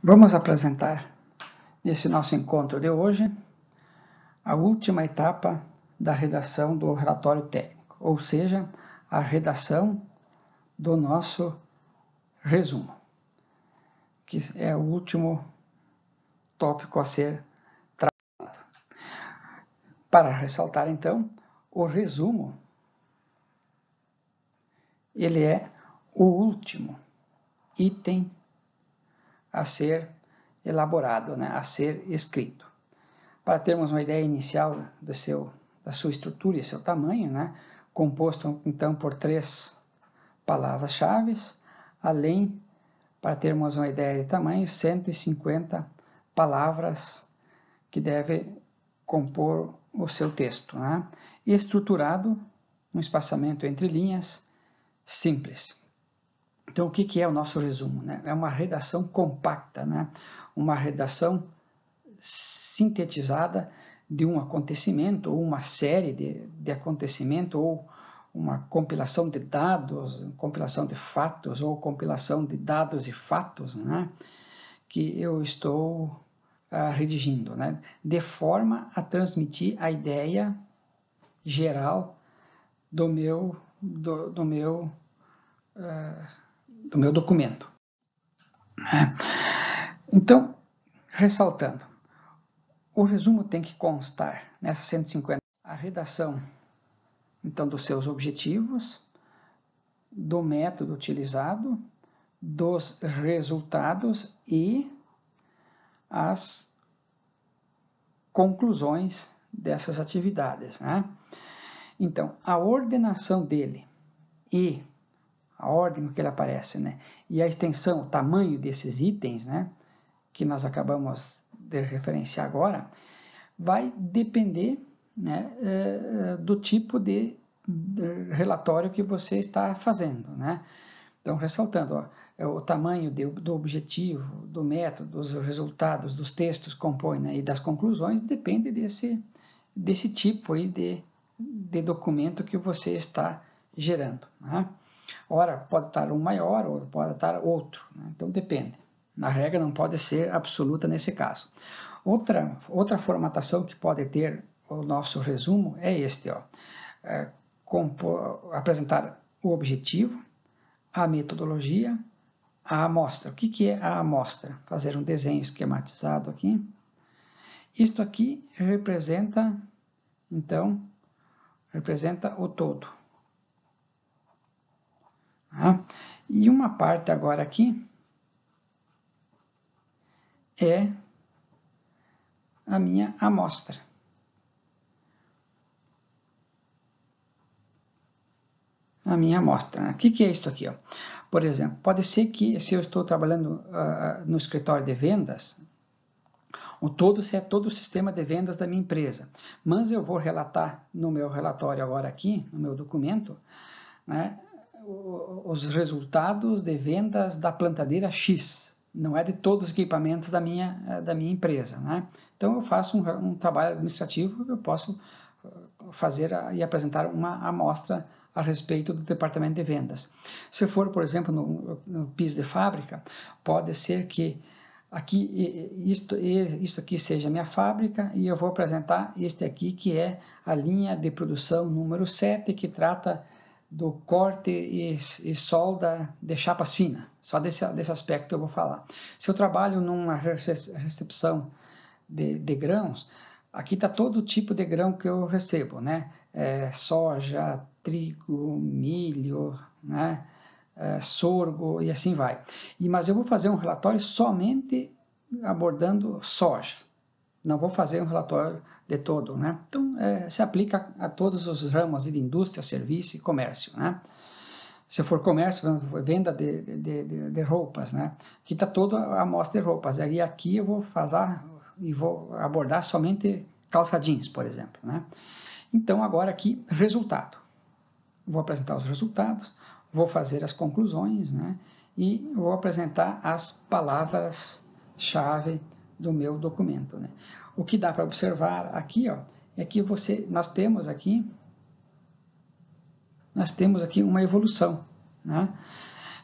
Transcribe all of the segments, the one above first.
Vamos apresentar, nesse nosso encontro de hoje, a última etapa da redação do relatório técnico, ou seja, a redação do nosso resumo, que é o último tópico a ser tratado. Para ressaltar, então, o resumo, ele é o último item a ser elaborado, a ser escrito. Para termos uma ideia inicial da sua estrutura e seu tamanho, composto então por 3 palavras-chave, além, para termos uma ideia de tamanho, 150 palavras que devem compor o seu texto, e estruturado um espaçamento entre linhas simples. Então, o que é o nosso resumo? É uma redação compacta, uma redação sintetizada de um acontecimento, ou uma série de acontecimentos, ou uma compilação de dados, compilação de fatos, ou compilação de dados e fatos, que eu estou redigindo, de forma a transmitir a ideia geral do meu documento. Então, ressaltando, o resumo tem que constar nessas 150 a redação, então, dos seus objetivos, do método utilizado, dos resultados e as conclusões dessas atividades, Então, a ordenação dele e a ordem que ele aparece, e a extensão, o tamanho desses itens, que nós acabamos de referenciar agora, vai depender do tipo de relatório que você está fazendo, Então, ressaltando, o tamanho do objetivo, do método, dos resultados, dos textos que compõem, e das conclusões, depende desse tipo aí de documento que você está gerando, Ora, pode estar um maior, ou pode estar outro, então depende. A regra não pode ser absoluta nesse caso. Outra formatação que pode ter o nosso resumo é este, apresentar o objetivo, a metodologia, a amostra. O que é a amostra? Fazer um desenho esquematizado aqui. Isto aqui representa, então, o todo. E uma parte agora aqui é a minha amostra. A minha amostra. O que é isso aqui? Por exemplo, pode ser que, se eu estou trabalhando no escritório de vendas, todo o sistema de vendas da minha empresa, mas eu vou relatar no meu relatório agora aqui, no meu documento, os resultados de vendas da plantadeira X, não é de todos os equipamentos da minha empresa, Então, eu faço um trabalho administrativo, eu posso fazer e apresentar uma amostra a respeito do departamento de vendas. Se for, por exemplo, no piso de fábrica, pode ser que aqui, isto aqui seja a minha fábrica, e eu vou apresentar este aqui, que é a linha de produção número 7, que trata do corte e solda de chapas finas. Só desse aspecto eu vou falar. Se eu trabalho numa recepção de grãos, aqui está todo tipo de grão que eu recebo, soja, trigo, milho, sorgo e assim vai. Mas eu vou fazer um relatório somente abordando soja. Não vou fazer um relatório de todo, Então, se aplica a todos os ramos de indústria, serviço e comércio, Se for comércio, venda de roupas, Aqui está toda a amostra de roupas. E aqui eu vou fazer e vou abordar somente calça jeans, por exemplo, Então, agora aqui, resultado. Vou apresentar os resultados, vou fazer as conclusões, e vou apresentar as palavras-chave do meu documento, O que dá para observar aqui, é que nós temos aqui uma evolução,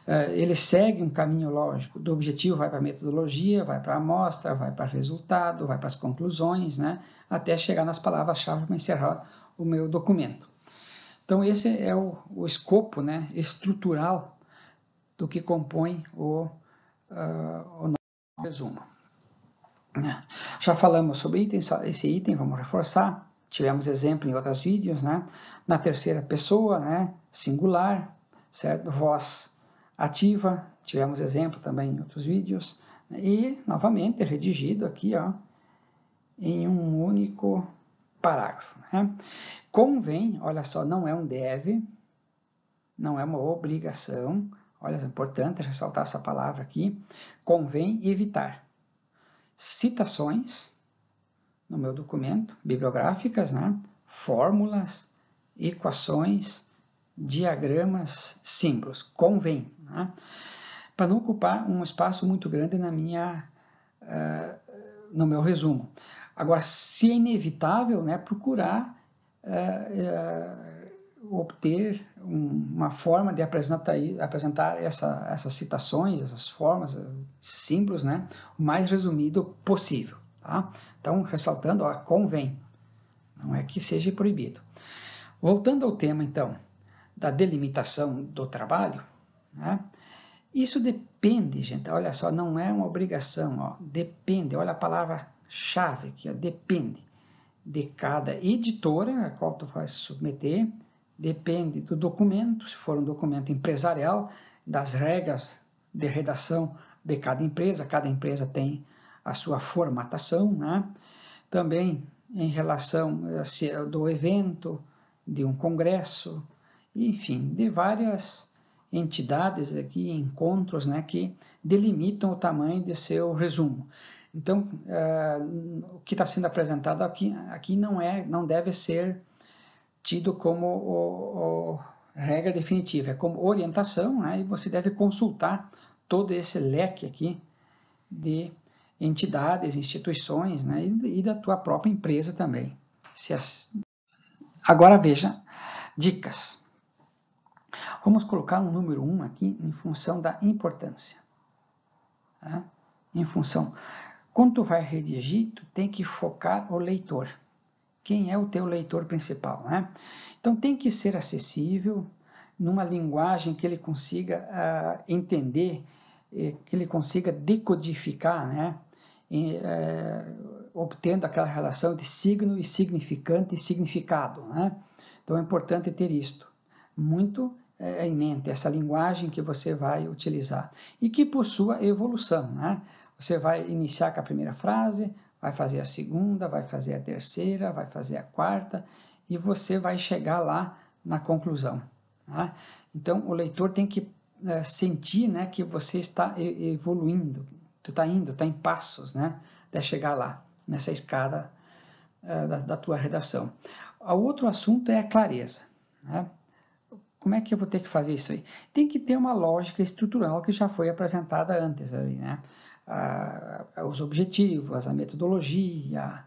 ele segue um caminho lógico. Do objetivo vai para a metodologia, vai para a amostra, vai para o resultado, vai para as conclusões, né? Até chegar nas palavras-chave para encerrar o meu documento. Então, esse é o escopo, né, estrutural do que compõe o nosso resumo. Já falamos sobre esse item, vamos reforçar. Tivemos exemplo em outros vídeos, né? Na terceira pessoa, né? Singular, certo? Voz ativa, tivemos exemplo também em outros vídeos. E, novamente, redigido aqui, ó, em um único parágrafo, né? Convém, olha só, não é um deve, não é uma obrigação. Olha, é importante ressaltar essa palavra aqui. Convém evitar citações no meu documento, bibliográficas, né? Fórmulas, equações, diagramas, símbolos. Convém, né? Para não ocupar um espaço muito grande no meu resumo. Agora, se é inevitável, né, procurar obter uma forma de apresentar essas citações, essas formas, símbolos, né, o mais resumido possível. Tá? Então, ressaltando, ó, convém, não é que seja proibido. Voltando ao tema, então, da delimitação do trabalho, né, isso depende, gente, olha só, não é uma obrigação, ó, depende, olha a palavra-chave aqui, ó, depende de cada editora a qual tu vai submeter, depende do documento, se for um documento empresarial, das regras de redação de cada empresa tem a sua formatação, né? Também em relação do evento, de um congresso, enfim, de várias entidades aqui, encontros, né, que delimitam o tamanho de seu resumo. Então, o que está sendo apresentado aqui não deve ser tido como regra definitiva, é como orientação, né, e você deve consultar todo esse leque aqui de entidades, instituições, né, e da tua própria empresa também. Agora veja, dicas. Vamos colocar um número 1 aqui em função da importância. Tá? Em função. Quando tu vai redigir, tu tem que focar o leitor. Quem é o teu leitor principal, né? Então tem que ser acessível, numa linguagem que ele consiga entender, que ele consiga decodificar, né? Obtendo aquela relação de signo e significante e significado, né? Então é importante ter isto muito em mente, essa linguagem que você vai utilizar e que possua evolução, né? Você vai iniciar com a primeira frase, vai fazer a segunda, vai fazer a terceira, vai fazer a quarta e você vai chegar lá na conclusão. Né? Então, o leitor tem que sentir, né, que você está evoluindo, tu está indo, está em passos, né, até chegar lá, nessa escada da tua redação. O outro assunto é a clareza. Né? Como é que eu vou ter que fazer isso aí? Tem que ter uma lógica estrutural que já foi apresentada antes ali, né? Os objetivos, a metodologia,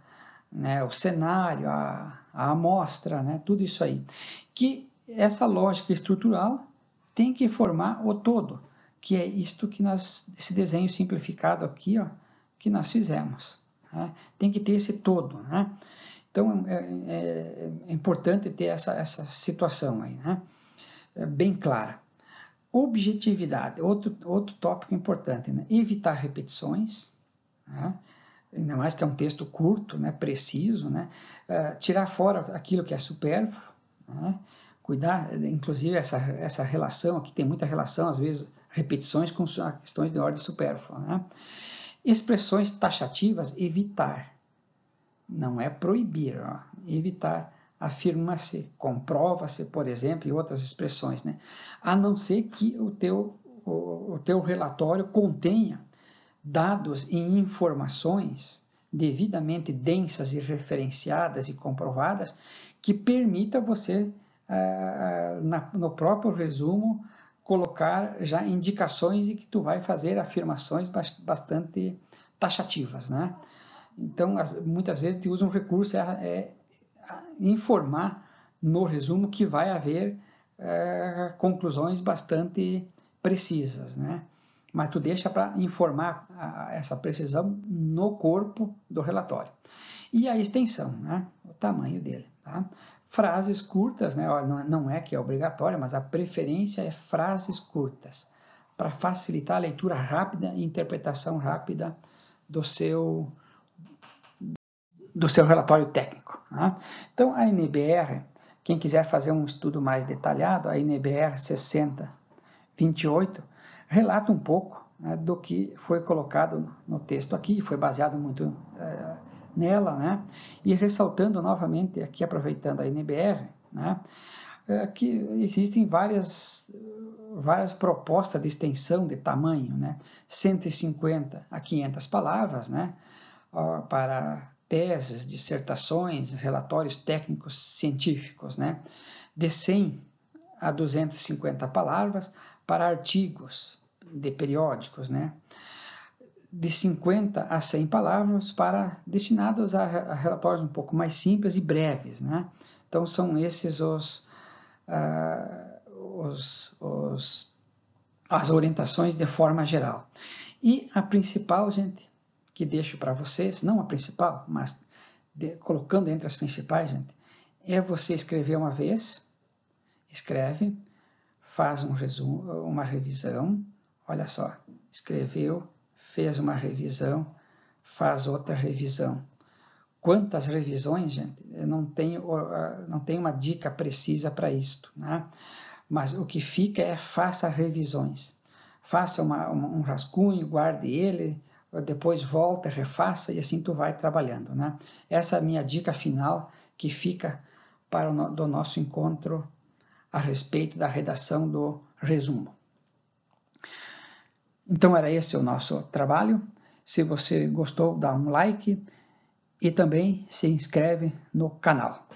né, o cenário, a amostra, né, tudo isso aí. Que essa lógica estrutural tem que formar o todo, que é isto que esse desenho simplificado aqui, ó, que nós fizemos. Né? Tem que ter esse todo, né? Então, é importante ter essa situação aí, né? Bem clara. Objetividade, outro tópico importante, né? Evitar repetições, né? Ainda mais que é um texto curto, né? Preciso, né? Tirar fora aquilo que é supérfluo, né? Cuidar, inclusive essa relação, aqui tem muita relação, às vezes, repetições com questões de ordem supérflua, né? Expressões taxativas, evitar, não é proibir, ó, evitar. Afirma-se, comprova-se, por exemplo, e outras expressões, né? A não ser que o teu relatório contenha dados e informações devidamente densas e referenciadas e comprovadas que permita você, no próprio resumo, colocar já indicações de que tu vai fazer afirmações bastante taxativas, né? Então, muitas vezes, tu usa um recurso informar no resumo que vai haver conclusões bastante precisas, né? Mas tu deixa para informar essa precisão no corpo do relatório. E a extensão, né? O tamanho dele, tá? Frases curtas, né? Não é que é obrigatório, mas a preferência é frases curtas, para facilitar a leitura rápida e interpretação rápida do seu relatório técnico. Tá? Então, a NBR, quem quiser fazer um estudo mais detalhado, a NBR 6028 relata um pouco, né, do que foi colocado no texto aqui, foi baseado muito nela, né, e ressaltando novamente, aqui aproveitando a NBR, né, que existem várias propostas de extensão de tamanho, né, 150 a 500 palavras, né, para teses, dissertações, relatórios técnicos científicos, né, de 100 a 250 palavras para artigos de periódicos, né, de 50 a 100 palavras para destinados a relatórios um pouco mais simples e breves, né. Então são esses as orientações de forma geral. E a principal, gente, que deixo para vocês, não a principal, mas colocando entre as principais, gente, é você escrever uma vez, escreve, faz uma revisão, olha só, escreveu, fez uma revisão, faz outra revisão. Quantas revisões, gente? Eu não tenho uma dica precisa para isto, né? Mas o que fica é faça revisões. Faça um rascunho, guarde ele, depois volta, refaça e assim tu vai trabalhando, né? Essa é a minha dica final que fica do nosso encontro a respeito da redação do resumo. Então era esse o nosso trabalho. Se você gostou, dá um like e também se inscreve no canal.